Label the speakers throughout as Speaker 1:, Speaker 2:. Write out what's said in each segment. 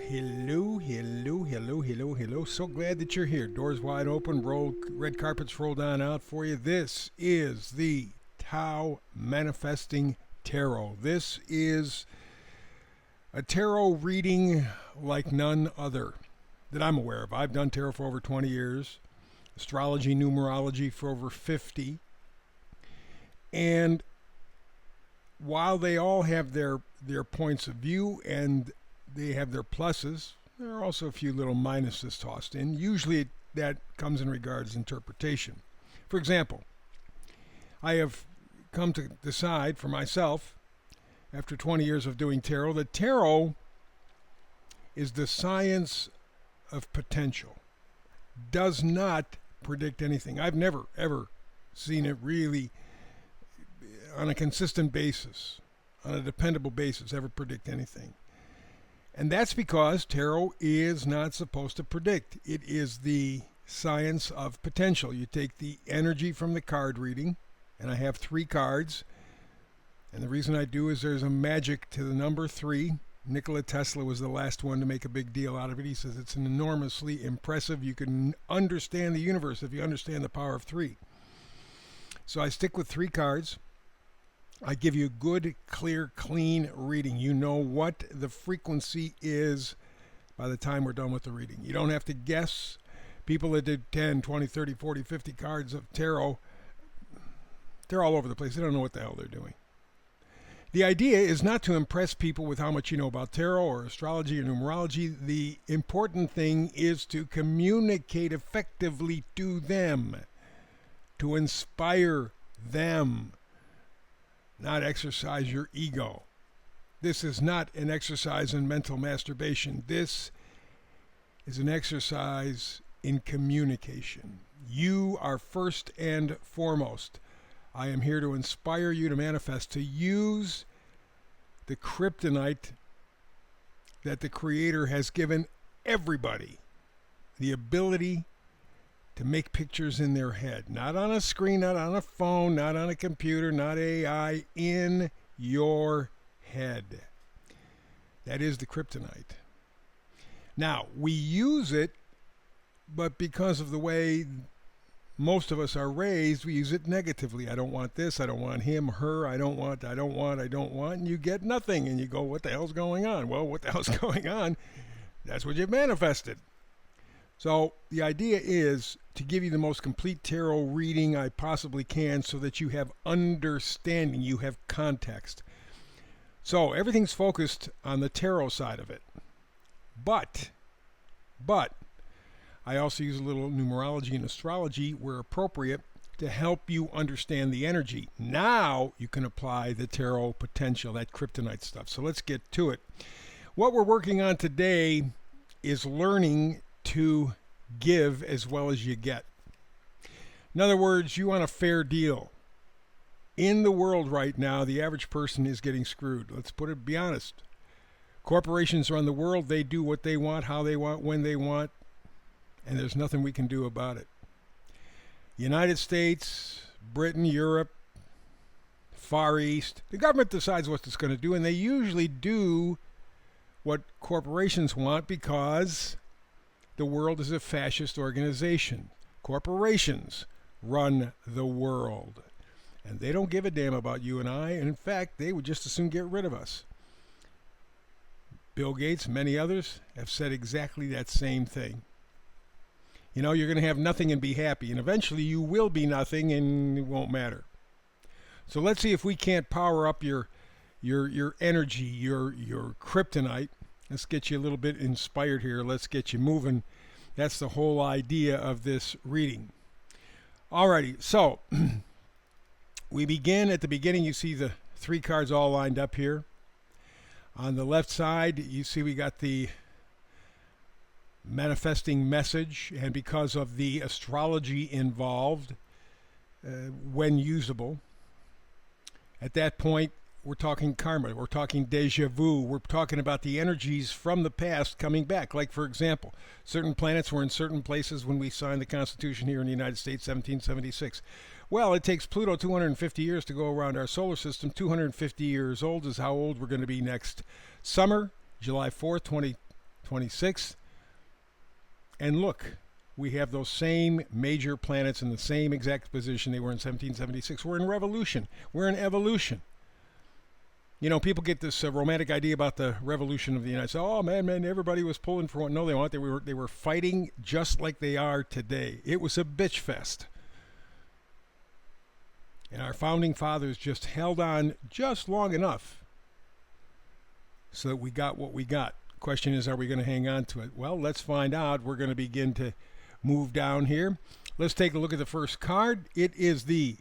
Speaker 1: hello. So glad that you're here. Doors wide open, red carpets rolled on out for you. This is the Tao Manifesting Tarot. This is a tarot reading like none other that I'm aware of. I've done tarot for over 20 years, astrology, numerology for over 50. And while they all have their points of view and they have their pluses, there are also a few little minuses tossed in. Usually that comes in regards to interpretation. For example, I have come to decide for myself, after 20 years of doing tarot, that tarot is the science of potential. Does not predict anything. I've never, ever seen it really on a consistent basis, on a dependable basis, ever predict anything. And that's because tarot is not supposed to predict. It is the science of potential. You take the energy from the card reading, and I have 3 cards. And the reason I do is there's a magic to the number 3. Nikola Tesla was the last one to make a big deal out of it. He says it's an enormously impressive. You can understand the universe if you understand the power of 3. So I stick with 3 cards. I give you a good, clear, clean reading. You know what the frequency is by the time we're done with the reading. You don't have to guess. People that did 10, 20, 30, 40, 50 cards of tarot, they're all over the place. They don't know what the hell they're doing. The idea is not to impress people with how much you know about tarot or astrology or numerology. The important thing is to communicate effectively to them, to inspire them, not exercise your ego. This is not an exercise in mental masturbation. This is an exercise in communication. You are first and foremost. I am here to inspire you to manifest, to use the kryptonite that the Creator has given everybody, the ability to make pictures in their head, not on a screen, not on a phone, not on a computer, not AI, in your head. That is the kryptonite. Now, we use it, but because of the way most of us are raised, we use it negatively. I don't want this, I don't want him, her, I don't want, and you get nothing, and you go, what the hell's going on? Well, what the hell's going on? That's what you've manifested. So the idea is to give you the most complete tarot reading I possibly can so that you have understanding, you have context. So everything's focused on the tarot side of it. But I also use a little numerology and astrology where appropriate to help you understand the energy. Now you can apply the tarot potential, that kryptonite stuff. So let's get to it. What we're working on today is learning to give as well as you get. In other words, you want a fair deal. In the world right now, the average person is getting screwed. Let's be honest. Corporations run the world. They do what they want, how they want, when they want, and there's nothing we can do about it. United States, Britain, Europe, Far East, the government decides what it's going to do, and they usually do what corporations want because the world is a fascist organization. Corporations run the world. And they don't give a damn about you and I. And in fact, they would just as soon get rid of us. Bill Gates, many others, have said exactly that same thing. You know, you're going to have nothing and be happy. And eventually you will be nothing and it won't matter. So let's see if we can't power up your energy, your kryptonite. Let's get you a little bit inspired here. Let's get you moving. That's the whole idea of this reading. Alrighty, so we begin at the beginning. You see the 3 cards all lined up here. On the left side, you see we got the manifesting message, and because of the astrology involved, when usable, at that point, we're talking karma, we're talking deja vu, we're talking about the energies from the past coming back. Like, for example, certain planets were in certain places when we signed the Constitution here in the United States, 1776. Well, it takes Pluto 250 years to go around our solar system. 250 years old is how old we're going to be next summer, July 4th, 26th. And look, we have those same major planets in the same exact position they were in 1776. We're in revolution. We're in evolution. You know, people get this romantic idea about the revolution of the United States. Oh, man, everybody was pulling for one. No, they weren't. They were fighting just like they are today. It was a bitch fest. And our founding fathers just held on just long enough so that we got what we got. Question is, are we going to hang on to it? Well, let's find out. We're going to begin to move down here. Let's take a look at the first card. It is the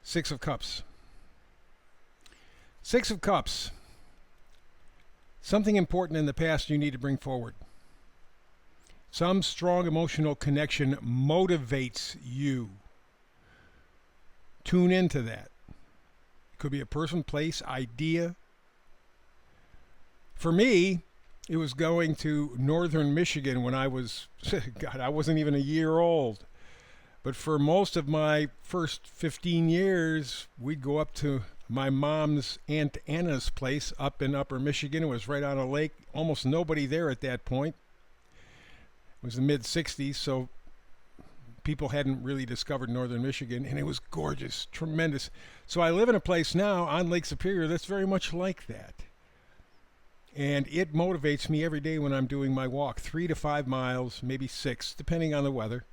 Speaker 1: Six of Cups. Six of Cups. Something important in the past you need to bring forward. Some strong emotional connection motivates you. Tune into that. It could be a person, place, idea. For me, it was going to northern Michigan when I was, God, I wasn't even a year old. But for most of my first 15 years, we'd go up to my mom's Aunt Anna's place up in upper Michigan. It was right on a lake. Almost nobody there at that point. It was the mid-60s, so people hadn't really discovered northern Michigan, and it was gorgeous, tremendous. So I live in a place now on Lake Superior that's very much like that. And it motivates me every day when I'm doing my walk, 3 to 5 miles, maybe 6, depending on the weather.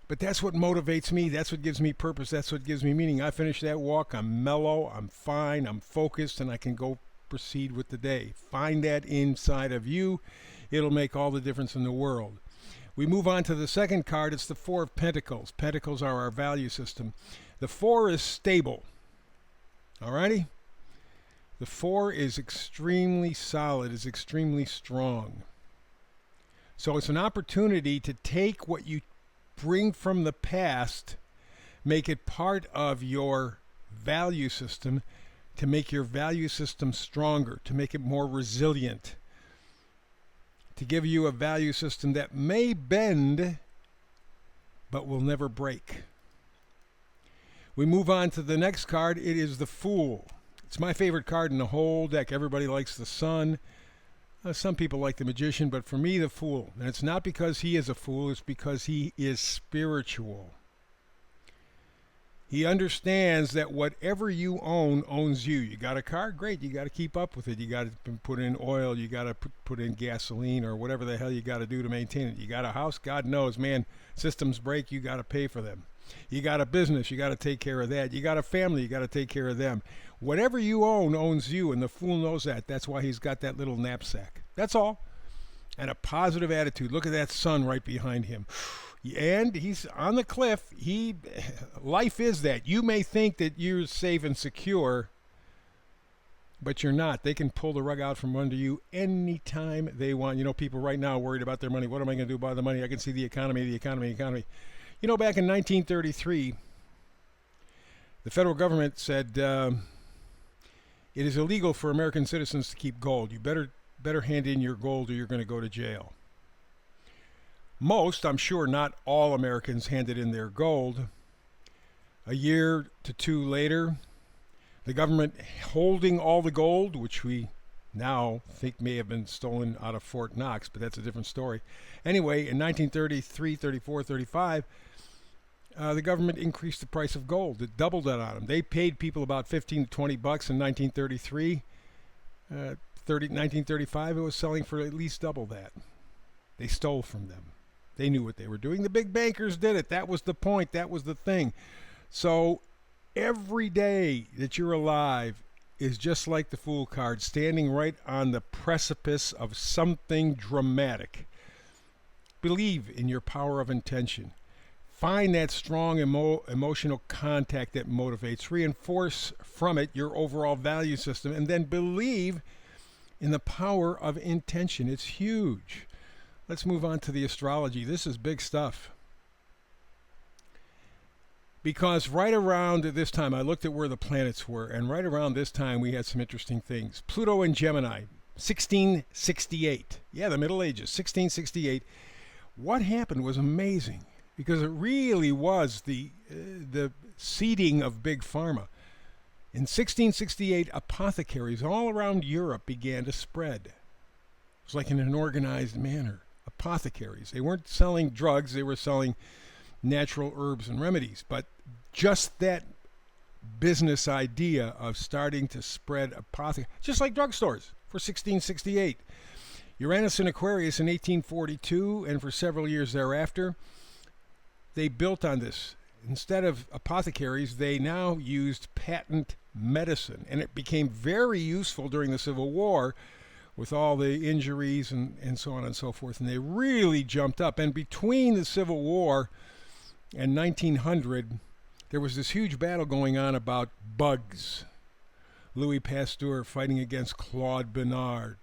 Speaker 1: But that's what motivates me. That's what gives me purpose. That's what gives me meaning. I finish that walk. I'm mellow. I'm fine. I'm focused. And I can go proceed with the day. Find that inside of you. It'll make all the difference in the world. We move on to the second card. It's the Four of Pentacles. Pentacles are our value system. The 4 is stable. Alrighty? The 4 is extremely solid. Is extremely strong. So it's an opportunity to take what you bring from the past, make it part of your value system, to make your value system stronger, to make it more resilient, to give you a value system that may bend but will never break. We move on to the next card. It is the Fool. It's my favorite card in the whole deck. Everybody likes the Sun. Some people like the Magician, but for me, the Fool. And it's not because he is a fool, it's because he is spiritual. He understands that whatever you own owns you. You got a car? Great. You got to keep up with it. You got to put in oil. You got to put in gasoline or whatever the hell you got to do to maintain it. You got a house? God knows, man, systems break. You got to pay for them. You got a business. You got to take care of that. You got a family. You got to take care of them. Whatever you own owns you, and the Fool knows that. That's why he's got that little knapsack. That's all. And a positive attitude. Look at that sun right behind him. And he's on the cliff. Life is that. You may think that you're safe and secure, but you're not. They can pull the rug out from under you anytime they want. You know, people right now are worried about their money. What am I going to do about the money? I can see the economy. You know, back in 1933, the federal government said it is illegal for American citizens to keep gold. You better hand in your gold or you're going to go to jail. Most, I'm sure not all Americans handed in their gold. A year to two later, the government holding all the gold, which we now think may have been stolen out of Fort Knox, but that's a different story. Anyway, in 1933, 34, 35, the government increased the price of gold. It doubled that on them. They paid people about 15 to 20 bucks in 1933. 1935, it was selling for at least double that. They stole from them. They knew what they were doing. The big bankers did it. That was the point. That was the thing. So every day that you're alive is just like the Fool card, standing right on the precipice of something dramatic. Believe in your power of intention. Find that strong emotional contact that motivates. Reinforce from it your overall value system, and then believe in the power of intention. It's huge. Let's move on to the astrology. This is big stuff. Because right around this time, I looked at where the planets were, and right around this time we had some interesting things. Pluto in Gemini, 1668. Yeah, the Middle Ages, 1668. What happened was amazing, because it really was the seeding of Big Pharma. In 1668, apothecaries all around Europe began to spread. It was like in an organized manner. Apothecaries. They weren't selling drugs, they were selling natural herbs and remedies. But just that business idea of starting to spread apothecary, just like drugstores for 1668. Uranus and Aquarius in 1842, and for several years thereafter, they built on this. Instead of apothecaries, they now used patent medicine, and it became very useful during the Civil War with all the injuries and so on and so forth, and they really jumped up. And between the Civil War and 1900, there was this huge battle going on about bugs. Louis Pasteur fighting against Claude Bernard.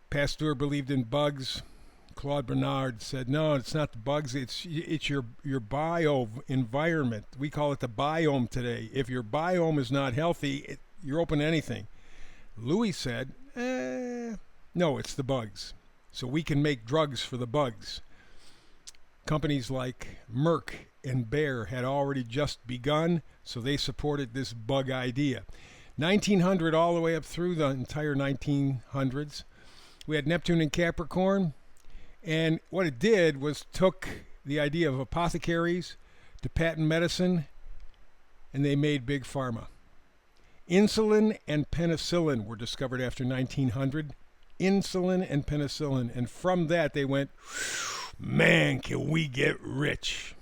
Speaker 1: Pasteur believed in bugs. Claude Bernard said, no, it's not the bugs, it's your bio environment. We call it the biome today. If your biome is not healthy, you're open to anything. Louis said, no, it's the bugs. So we can make drugs for the bugs. Companies like Merck and Bayer had already just begun, so they supported this bug idea. 1900 all the way up through the entire 1900s, we had Neptune in Capricorn, and what it did was took the idea of apothecaries to patent medicine, and they made big pharma. Insulin and penicillin were discovered after 1900. Insulin and penicillin, and from that they went, man, can we get rich?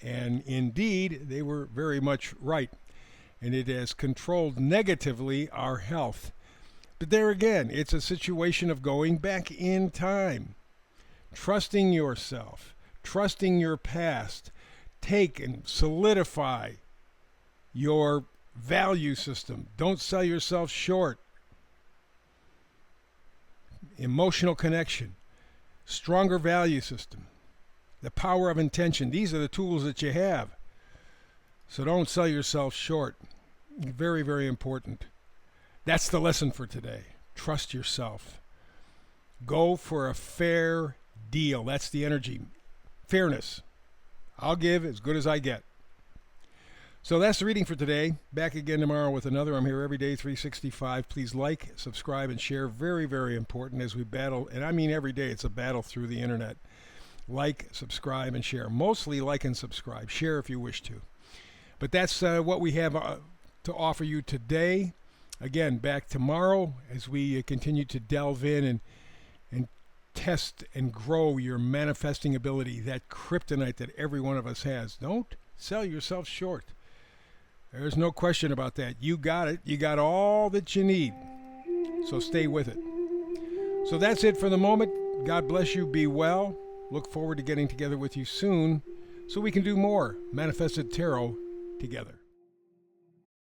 Speaker 1: And indeed, they were very much right, and it has controlled negatively our health. But there again, it's a situation of going back in time, trusting yourself, trusting your past. Take and solidify your value system. Don't sell yourself short. Emotional connection, stronger value system, the power of intention. These are the tools that you have. So don't sell yourself short. Very, very important. That's the lesson for today. Trust yourself. Go for a fair deal. That's the energy. Fairness. I'll give as good as I get. So that's the reading for today. Back again tomorrow with another. I'm here every day, 365. Please like, subscribe, and share. Very, very important as we battle. And I mean every day. It's a battle through the internet. Like, subscribe, and share. Mostly like and subscribe. Share if you wish to. But that's what we have to offer you today. Again, back tomorrow as we continue to delve in and test and grow your manifesting ability, that kryptonite that every one of us has. Don't sell yourself short. There's no question about that. You got it. You got all that you need. So stay with it. So that's it for the moment. God bless you. Be well. Look forward to getting together with you soon so we can do more Manifested Tarot together.